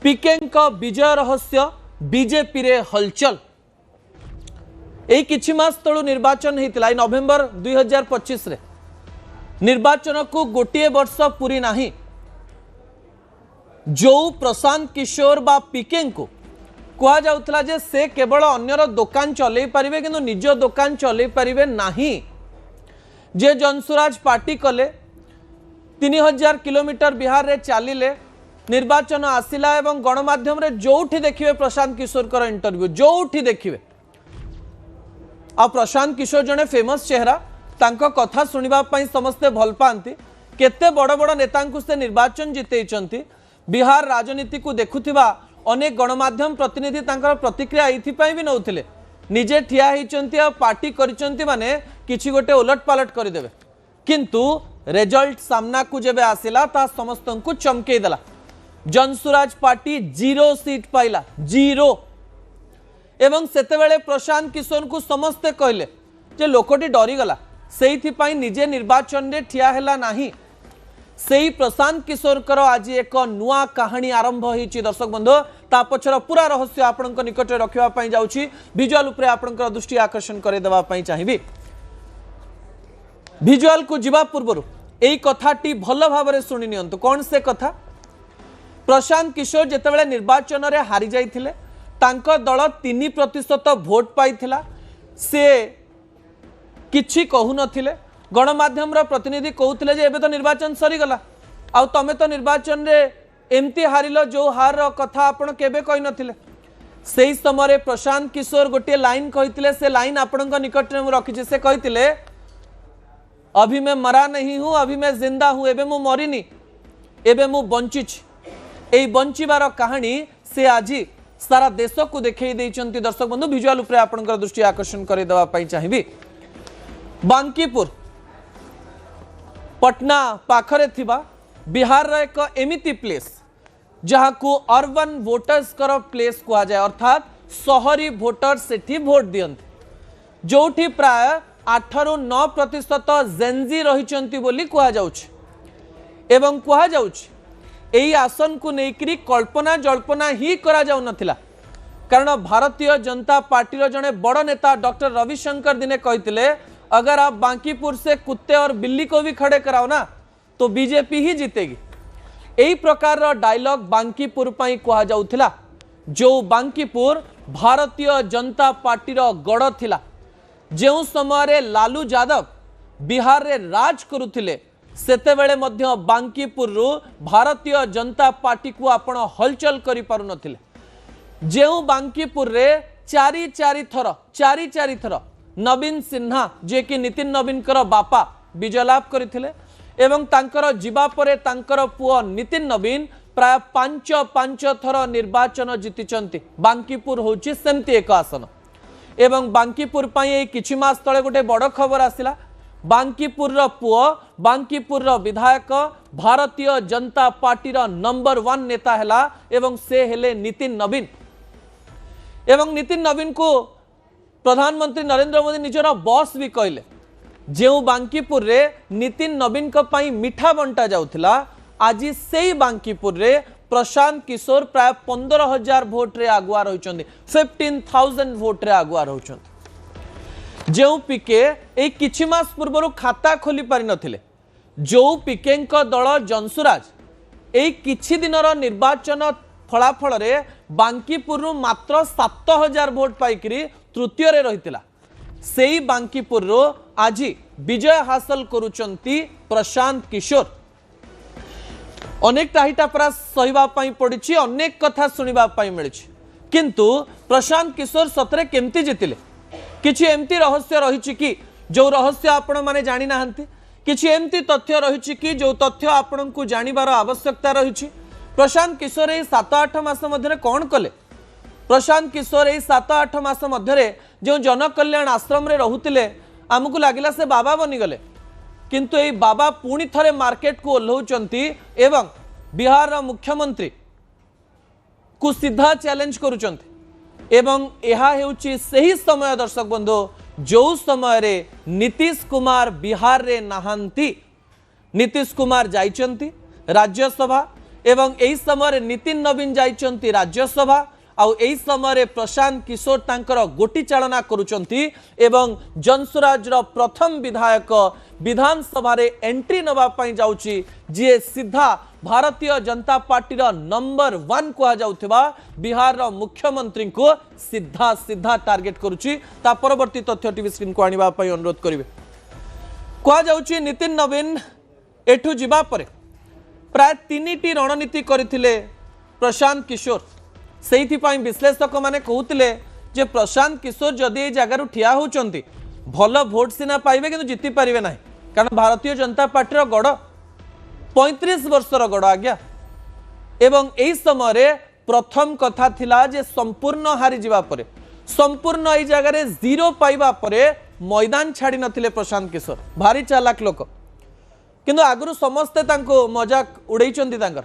पीके विजय रहस्य बीजेपी रे हलचल। यही किछि मास तळु निर्वाचन होता नवेम्बर 2025 रे निर्वाचन को गोटे वर्ष पूरी नाही। जो प्रशांत किशोर बा पीके को कहा जाउथला जे से केवल अन्यर दुकान चलई पारिबे किंतु निज दुकान चलई पारिबे नाही। जे जनसुराज पार्टी कले 3000 किलोमीटर बिहार रे चलिले निर्वाचन आसिला एवं गणमाध्यम रे जोठी देखिबे प्रशांत किशोर कर इंटरव्यू जोठी देखिबे आ प्रशांत किशोर जने फेमस चेहरा तांको कथा सुनिबा पई समस्ते भल पांती। केते बड़ बड़ नेतांकु से निर्वाचन जितेइचंती। बिहार राजनीति को देखुथिबा अनेक गणमाध्यम प्रतिनिधि तांकर प्रतिक्रिया एथिपाई भी नउथिले निजे ठिया हिचंती आ पार्टी करिचंती माने किछि गोटे उलट पालट करिदेबे किंतु रिजल्ट सामना को जेबे आसिला ता समस्तन को चमके देला। जनसुराज पार्टी 0 सीट पाइला 0 एवं सेतेबेले प्रशांत किशोर को समस्ते कहले जे लोकटी डरी गला सेइथिपाई निजे निर्वाचन रे ठिया हेला नाही। सेई प्रशांत किशोर कर आज एक नुआ कहानी आरंभ होईची। दर्शक बंधु ता पछर पूरा रहस्य आपनक निकट रखिबा पई जाउची। विजुअल उपरे आपनक दृष्टि आकर्षण करे देबा पई चाहिबी। विजुअल को जिबा पूर्वरु एई कथाटी भल भाबरे सुनि नियंतु। कोन से कथा? प्रशांत किशोर जेतेबेले निर्वाचन रे हारि जाइथिले तांको दल 3% भोट पाइथिला से किछि कहु नथिले। गणमाध्यम प्रतिनिधि कहते जे एबे तो निर्वाचन सरी गला आ तमे तो निर्वाचन रे एमती हारिल जो हार कथा आपण केबे कहि नथिले। सेही समय प्रशांत किशोर गोटे लाइन कहिथिले से लाइन आपणक निकट में रखिछि। से कहिथिले अभी मैं मरा नहीं हूं अभी मैं जिंदा हूं एबे मु मरिनी एबे मु बंचिछि। एई बंचिबार कहानी से आज सारा देश को देखई दैचंती। दर्शक बंधु विजुअल उपरे आपणक दृष्टि आकर्षण करे देबा पई चाहिबी। बांकीपुर पटना पाखरे थिबा बिहार रा एक एमिति प्लेस जहाँ को अर्बन वोटर्स कर प्लेस कहा जाए अर्थात शहरी वोटर सेठी भोट दियंती जोठी प्राय 8 ରୁ 9% जेनजी रहिचंती बोली कहा जाउछि एवं कहा जाउछि एई आसन को नेकरी कल्पना जल्पना ही करा जाउ नथिला। कारण भारतीय जनता पार्टी रो जने बड़ नेता डॉक्टर रविशंकर दिने कहतिले अगर आप बांकीपुर से कुत्ते और बिल्ली को भी खड़े कराओ ना तो बीजेपी ही जीतेगी। यही प्रकार डायलॉग बांकीपुर पई कहा जाउथिला। जो बांकीपुर भारतीय जनता पार्टी रो गड़ थिला। जेउ समय लालू यादव बिहार रे राज करुथिले सेतेबेले मध्य बांकीपुर रु भारतीय जनता पार्टी को आपण हलचल करि पारु नथिले। जेउ बांकीपुर रे चारि चारि थर नवीन सिन्हा जे कि नितिन नवीन कर बापा विजय लाभ करथिले एवं तांकर जीवा परे तांकर पुओ नितिन नवीन प्राय 5 थर निर्वाचन जीतिचंती। बांकीपुर होची सेमती एक आसन एवं बांकीपुर पई किछि मास तळे गोटे बड़ खबर आसिला। बांकीपुर रो पुओ बांकीपुर रो विधायक भारतीय जनता पार्टी रो नंबर 1 नेता हैला एवं से हेले नितिन नवीन एवं नितिन नवीन को प्रधानमंत्री नरेंद्र मोदी निजर बॉस भी कहले। जो बांकीपुर रे नितिन नवीन को पई मिठा बंटा जाउथिला आज सेही बांकीपुर रे प्रशांत किशोर प्राय 15,000 भोट रे आगुआ रहिचंदी 15,000 भोट रे आगुआ रहिचंदी। जो पीके ए किछि मास पूर्व खाता खोली पारि नथिले जो पीके दल जनसुराज ए किछि दिनर निर्वाचन फलाफल रे बांकीपुर मात्र 7,000 भोट पाइकरी तृतीय रे रहितिला। सेही बांकीपुर रो आज विजय हासिल करुचंती प्रशांत किशोर। अनेक टाहिटापरा सहिबा पई पड़िछि अनेक कथा सुनिबा पई मिलिछि किंतु प्रशांत किशोर सतरे केमती जितिले किछि एमती रहस्य रहिछि कि जो रहस्य आपण माने जानि नाहंती किछि एमती तथ्य रहिछि कि जो तथ्य आपण को जानिबार आवश्यकता रहिछि। प्रशांत किशोर ए 7-8 मास मध्यरे कोन कले? प्रशांत किशोर ए 7-8 मास मध्यरे जो जनकल्याण आश्रम रे रहुतिले आमको लागिला से बाबा बनिगले किंतु ए बाबा पुणी थरे मार्केट को ओल्हौचंती एवं बिहार रा मुख्यमंत्री को सीधा चैलेंज करुचंती एवं एहा हेउची सही समय दर्शक बंधु जो समय रे नीतीश कुमार बिहार रे नाहंती। नीतीश कुमार जाइचंती राज्यसभा एवं एई समय नितिन नवीन जाइचंती राज्यसभा आउ एई समय प्रशांत किशोर तांकर गोटी चालना करुचंती एवं जनसुराज प्रथम विधायक विधानसभा एंट्री नवा पई जाउची जे सीधा भारतीय जनता पार्टी नंबर 1 कहा जाउथिबा बिहार मुख्यमंत्री को सीधा सीधा टार्गेट करुची ता परवर्ती तथ्य टीवी स्क्रीन को आनिबा पई अनुरोध करिवे। कहा जाउची नितिन नवीन एठू जिबा परे प्राय 3टी रणनीति करथिले प्रशांत किशोर से विश्लेषक माने कहते जे प्रशांत किशोर जदि ये जगार ठिया होती भल भोट सीना पाइबे किंतु जीति पारिबे नहीं कारण भारतीय जनता पार्टी गड़ 35 वर्षर गड़ आज्ञा एवं यही समय प्रथम कथा थिला जे संपूर्ण हारी जावा परे संपूर्ण ये जगार 0 पाइबा परे मैदान छाड़ी नथिले प्रशांत किशोर भारी चालाक लोक किंतु आगु समस्ते तांको मजाक उड़ेइचंती तांकर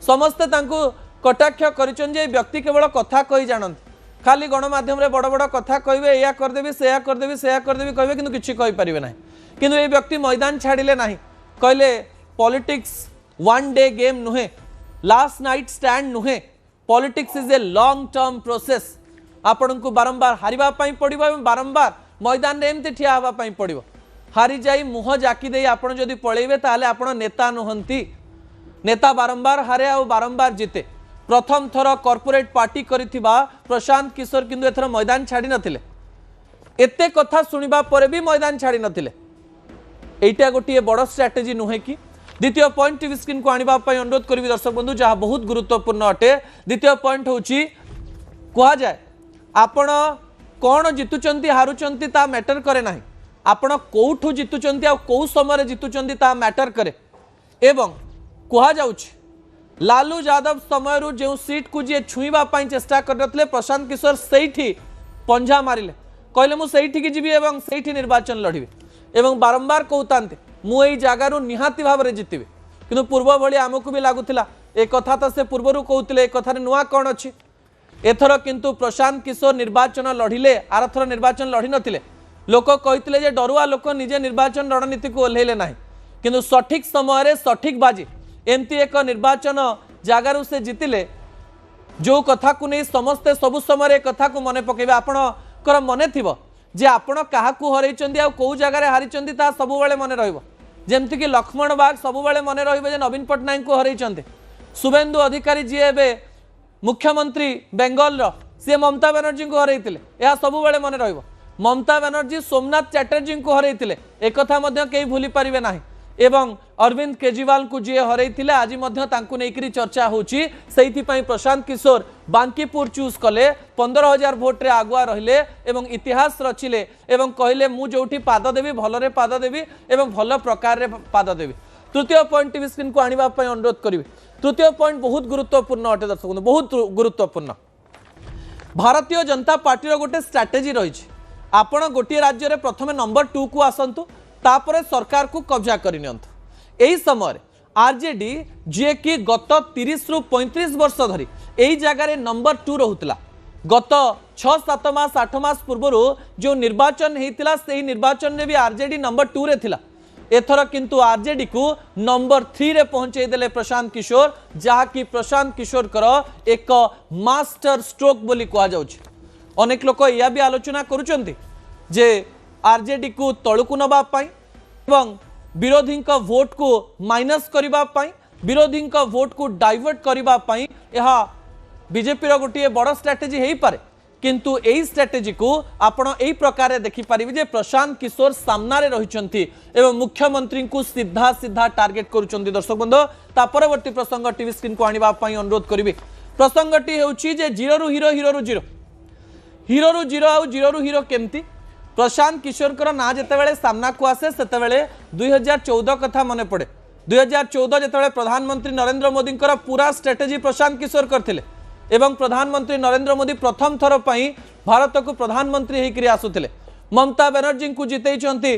समस्ते तांको कटाक्ष कर व्यक्ति केवल कथा कही जानते खाली गणमाध्यम रे बड़ बड़ कथा कहे या करदेवी से करदेवी से करदेवी कहे कि किसी कहींपारे ना किंतु ये व्यक्ति मैदान छाड़िले ना कहले पॉलिटिक्स वन डे गेम नुहे लास्ट नाइट स्टैंड नुहे politics is a long term process आपण को बारंबार हारिबा पई पड़िबो एवं बारंबार मैदान रे एमती ठिया हवा पई पड़िबो हारी जाई मुह जाकी दे आपण जदि पळेइबे ताले आपण नेता नुहंती नेता बारंबार हारे आ बारंबार जीते प्रथम थर कॉर्पोरेट पार्टी करिथिबा प्रशांत किशोर किंतु एथर मैदान छाड़ी नथिले एते कथा सुनिबा परे भी मैदान छाड़ी नथिले एटा गोटे बड़ स्ट्रैटेजी नुहे कि द्वितीय पॉइंट टीवी स्क्रीन को आनिबा पई अनुरोध करिवि दर्शक बंधु जहाँ बहुत गुरुत्वपूर्ण अटे द्वितीय पॉइंट होची कहा जाए आपण कौन जितुचंती हारुचंती ता मैटर करे नाही आपण कोठु जितुचंती आ को समय जितुचंती ता मैटर करे एवं कहा जाउची लालू यादव समय जो सीट को जी छुईबा चेष्टा करते प्रशांत किशोर से पंजा मारिले कहले मु सेठी जीवी एवं सेठी निर्वाचन लड़िबे एवं बारंबार कहते मुई जगार निहाती भाव में जितबे किंतु पूर्व भली आमको भी लगुला एक कथा तो से पूर्वर कहते एक कथार नुआ कौन अच्छी एथर किंतु प्रशांत किशोर निर्वाचन लड़िले आरथर निर्वाचन लड़ी नथिले लोक कहते जे डरुआ लोक निजे निर्वाचन रणनीति को ओह्लैले ना किंतु सठिक समय सठिक बाजी एमती एक निर्वाचन जगार से जितिले जो कथा को नहीं समस्ते सबु समय कथा को मन पकेबे आपणकर मन थिबो जे आपण काहाकू हरैचंदी आ को जगार हारिचंदी ता सबु बेले मन रहइबो जेमति कि लक्ष्मण बाग सबु बेले मन रहइबो जे नवीन पटनायक को हरैचंदी शुभेंदु अधिकारी जी एबे मुख्यमंत्री बेंगल रो सी ममता बनर्जी को हरैतिले या सबु बेले मन रहइबो ममता बनर्जी सोमनाथ चैटर्जी को हरैतिले एक कथा मध्य केही भूली परिबे नाही एवं अरविंद केजरीवाल को जी हरैतिले आज मध्य तांकु नेकरी चर्चा होची सेहिथि पई प्रशांत किशोर बांकीपुर चूज कले 15,000 भोट रे आगुआ रहिले एवं इतिहास रचिले एवं कहले मु जोठी पाद देवी भलरे पाद देवी एवं भल प्रकार रे पाद देवी। तृतीय पॉइंट टीवी स्क्रीन को आनिबा पई अनुरोध करिवे। तृतीय पॉइंट बहुत गुरुत्वपूर्ण अटे दर्शक बहुत गुरुत्वपूर्ण भारतीय जनता पार्टी रो गोटे स्ट्रैटेजी रही आपण गोटे राज्य रे प्रथमे नंबर 2 को आसंतु तापरे सरकार को कब्जा करनियंतु एही समय आरजेडी जे कि गत 30 रु 35 वर्ष धरी एही जगार नंबर 2 रहुतला गत 6-7 मास 8 मास पूर्व जो निर्वाचन हेतिला सेही निर्वाचन रे भी आरजेडी नंबर 2 रे थिला एथर किंतु आरजेडी को नंबर 3 रे पहुंचे देले प्रशांत किशोर जहा कि प्रशांत किशोर करो एक मास्टर स्ट्रोक बोली कहा जाउछ। अनेक लोक या भी आलोचना करूचंती जे आरजेडी को तलुकु नबा पाई एवं विरोधी भोट को माइनस करिबा पाई विरोधी भोट को डाइवर्ट करिबा पाई यह बीजेपी रो गोटे बड़ स्ट्रैटेजी हेई पारे किंतु एही स्ट्रैटेजी को आपण एही प्रकार देखि पारिबे जे प्रशांत किशोर सामना रे रहिचंती एवं मुख्यमंत्री को सीधा सीधा टार्गेट करूचंती। दर्शक बंधु ता परवर्ती प्रसंग टीवी स्क्रीन को आनिबा पाई अनुरोध करिवे। प्रसंगटी हेउची जे 0 रु हीरो हीरो रु 0 हीरो रु 0 आ 0 रु हीरो केमती प्रशांत किशोर ना जितेबाला सामना को आसे से 2014 कथा मन पड़े 2014 जितेबाला प्रधानमंत्री नरेंद्र मोदी पूरा स्ट्रेटेजी प्रशांत किशोर करथिले एवं प्रधानमंत्री नरेंद्र मोदी प्रथम थर पई भारत को प्रधानमंत्री होकर आसुथिले ममता बनर्जी को जितेइचंती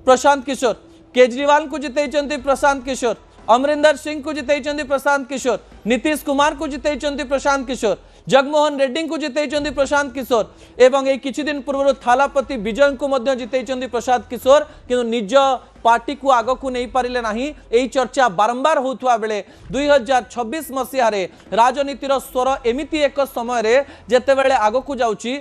प्रशांत किशोर केजरीवाल को जितेइचंती प्रशांत किशोर अमरिंदर सिंह को जितेइचंती प्रशांत किशोर नीतीश कुमार को जितेइचंती प्रशांत किशोर जगमोहन रेड्डी को जिते प्रशांत किशोर एवं ये किछि दिन पूर्व थालापति विजय को मध्य जिते प्रशांत किशोर किंतु निज पार्टी को आग को नहीं पारिले नाही। एही चर्चा बारंबार होउथवा बेले 2026 मसीह रे राजनीतिर स्वर एमिति एक समय रे जेते बेले आग को जाउची